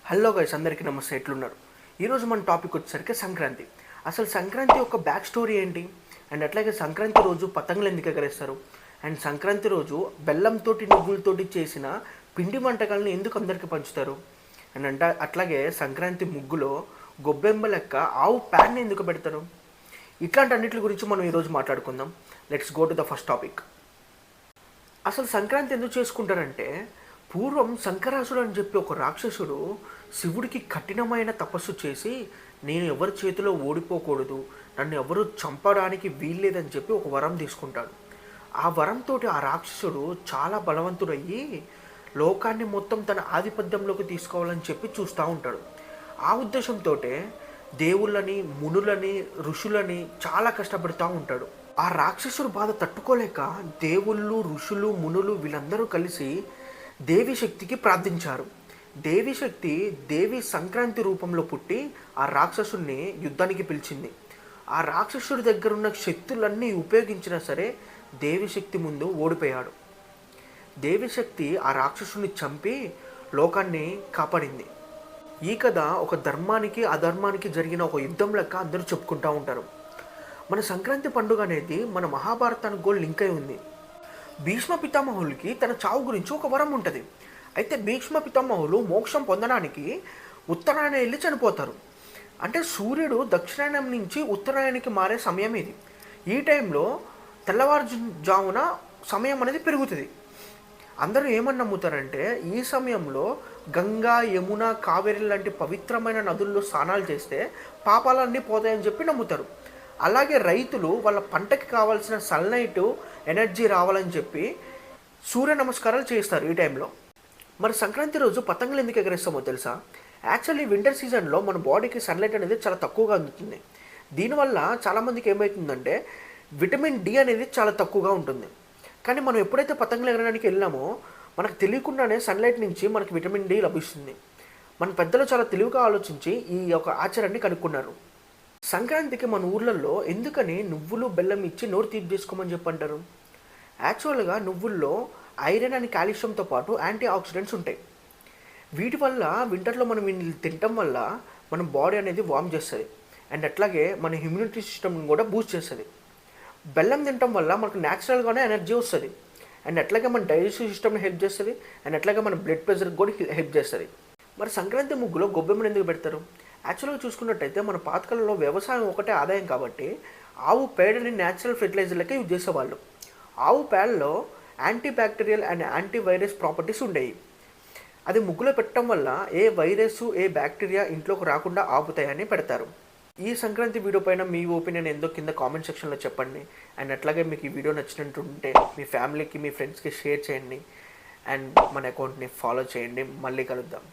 Hello guys, అందరికీ నమస్తే. ఎట్లున్నారు? ఈరోజు మన టాపిక్ వచ్చేసరికి సంక్రాంతి. అసలు సంక్రాంతి యొక్క బ్యాక్ స్టోరీ ఏంటి, అండ్ అట్లాగే సంక్రాంతి రోజు పతంగులు ఎందుకు ఎగరేస్తారు, అండ్ సంక్రాంతి రోజు బెల్లంతోటి నువ్వులతోటి చేసిన పిండి వంటకాలను ఎందుకు అందరికీ పంచుతారు, అండ్ అట్లాగే సంక్రాంతి ముగ్గులో గొబ్బెమ్మ లెక్క ఆవు ప్యాన్ని ఎందుకు పెడతారు, ఇట్లాంటి అన్నిటి గురించి మనం ఈరోజు మాట్లాడుకుందాం. Let's go to the first topic. అసలు సంక్రాంతి ఎందుకు చేసుకుంటారంటే, పూర్వం శంకరాసుడు అని చెప్పి ఒక రాక్షసుడు శివుడికి కఠినమైన తపస్సు చేసి నేను ఎవరి చేతిలో ఓడిపోకూడదు, నన్ను ఎవరు చంపడానికి వీల్లేదని చెప్పి ఒక వరం తీసుకుంటాడు. ఆ వరంతో ఆ రాక్షసుడు చాలా బలవంతుడయ్యి లోకాన్ని మొత్తం తన ఆధిపత్యంలోకి తీసుకోవాలని చెప్పి చూస్తూ ఉంటాడు. ఆ ఉద్దేశంతో దేవుళ్ళని, మునులని, ఋషులని చాలా కష్టపడుతూ ఉంటాడు. ఆ రాక్షసుడు బాధ తట్టుకోలేక దేవుళ్ళు, ఋషులు, మునులు వీళ్ళందరూ కలిసి దేవి శక్తికి ప్రార్థించారు. దేవి శక్తి దేవి సంక్రాంతి రూపంలో పుట్టి ఆ రాక్షసుడిని యుద్ధానికి పిలిచింది. ఆ రాక్షసుడి దగ్గర ఉన్న శక్తులన్నీ ఉపయోగించినా సరే దేవి శక్తి ముందు ఓడిపోయాడు. దేవి శక్తి ఆ రాక్షసుని చంపి లోకాన్ని కాపాడింది. ఈ కథ ఒక ధర్మానికి అధర్మానికి జరిగిన ఒక యుద్ధం లెక్క అందరూ చెప్పుకుంటూ ఉంటారు. మన సంక్రాంతి పండుగ అనేది మన మహాభారతానికి కూడా లింక్ అయి ఉంది. భీష్మ పితామహులకి తన చావు గురించి ఒక వరం ఉంటుంది. అయితే భీష్మ పితామహులు మోక్షం పొందడానికి ఉత్తరాయణ వెళ్ళి చనిపోతారు. అంటే సూర్యుడు దక్షిణాయనం నుంచి ఉత్తరాయణానికి మారే సమయం ఇది. ఈ టైంలో తెల్లవారుజామున సమయం అనేది పెరుగుతుంది. అందరూ ఏమని నమ్ముతారంటే, ఈ సమయంలో గంగా, యమున, కావేరి లాంటి పవిత్రమైన నదుల్లో స్నానాలు చేస్తే పాపాలన్నీ పోతాయని చెప్పి నమ్ముతారు. అలాగే రైతులు వాళ్ళ పంటకి కావాల్సిన సన్లైట్ ఎనర్జీ రావాలని చెప్పి సూర్య నమస్కారాలు చేస్తారు ఈ టైంలో. మరి సంక్రాంతి రోజు పతంగులు ఎందుకు ఎగరేస్తామో తెలుసా? యాక్చువల్లీ వింటర్ సీజన్లో మన బాడీకి సన్లైట్ అనేది చాలా తక్కువగా అందుతుంది. దీనివల్ల చాలామందికి ఏమవుతుందంటే విటమిన్ డి అనేది చాలా తక్కువగా ఉంటుంది. కానీ మనం ఎప్పుడైతే పతంగులు ఎగరడానికి వెళ్ళామో మనకు తెలియకుండానే సన్లైట్ నుంచి మనకి విటమిన్ డి లభిస్తుంది. మన పెద్దలు చాలా తెలివిగా ఆలోచించి ఈ యొక్క ఆచారాన్ని కనుక్కున్నారు. సంక్రాంతికి మన ఊర్లలో ఎందుకని నువ్వులు, బెల్లం ఇచ్చి నోరు తీపి చేసుకోమని చెప్పంటారు? యాక్చువల్గా నువ్వుల్లో ఐరన్ అండ్ కాల్షియంతో పాటు యాంటీ ఆక్సిడెంట్స్ ఉంటాయి. వీటి వల్ల వింటర్లో మనం వీటిని తినటం వల్ల మన బాడీ అనేది వార్మ్ చేస్తుంది, అండ్ అట్లాగే మన ఇమ్యూనిటీ సిస్టమ్ని కూడా బూస్ట్ చేస్తుంది. బెల్లం తినటం వల్ల మనకు న్యాచురల్గానే ఎనర్జీ వస్తుంది, అండ్ అట్లాగే మన డైజెస్టివ్ సిస్టమ్ని హెల్ప్ చేస్తుంది, అండ్ అట్లాగే మన బ్లడ్ ప్రెషర్కి కూడా హెల్ప్ చేస్తుంది. మరి సంక్రాంతి ముగ్గులో గొబ్బెమ్మను ఎందుకు పెడతారు? యాక్చువల్గా చూసుకున్నట్టయితే మన పాతకాలంలో వ్యవసాయం ఒకటే ఆదాయం కాబట్టి ఆవు పేడని న్యాచురల్ ఫెర్టిలైజర్లకే యూజ్ చేసేవాళ్ళు. ఆవు పేడలో anti bacterial and anti virus properties ఉండేవి. అది ముగ్గులో పెట్టడం వల్ల ఏ వైరస్, ఏ బ్యాక్టీరియా ఇంట్లోకి రాకుండా ఆపుతాయని పెడతారు. ఈ సంక్రాంతి వీడియో పైన మీ ఒపీనియన్ ఏందో కింద కామెంట్ సెక్షన్లో చెప్పండి. అండ్ అట్లాగే మీకు ఈ వీడియో నచ్చినట్టుంటే మీ ఫ్యామిలీకి, మీ ఫ్రెండ్స్కి షేర్ చేయండి, అండ్ మన అకౌంట్ని ఫాలో చేయండి. మళ్ళీ కలుద్దాం.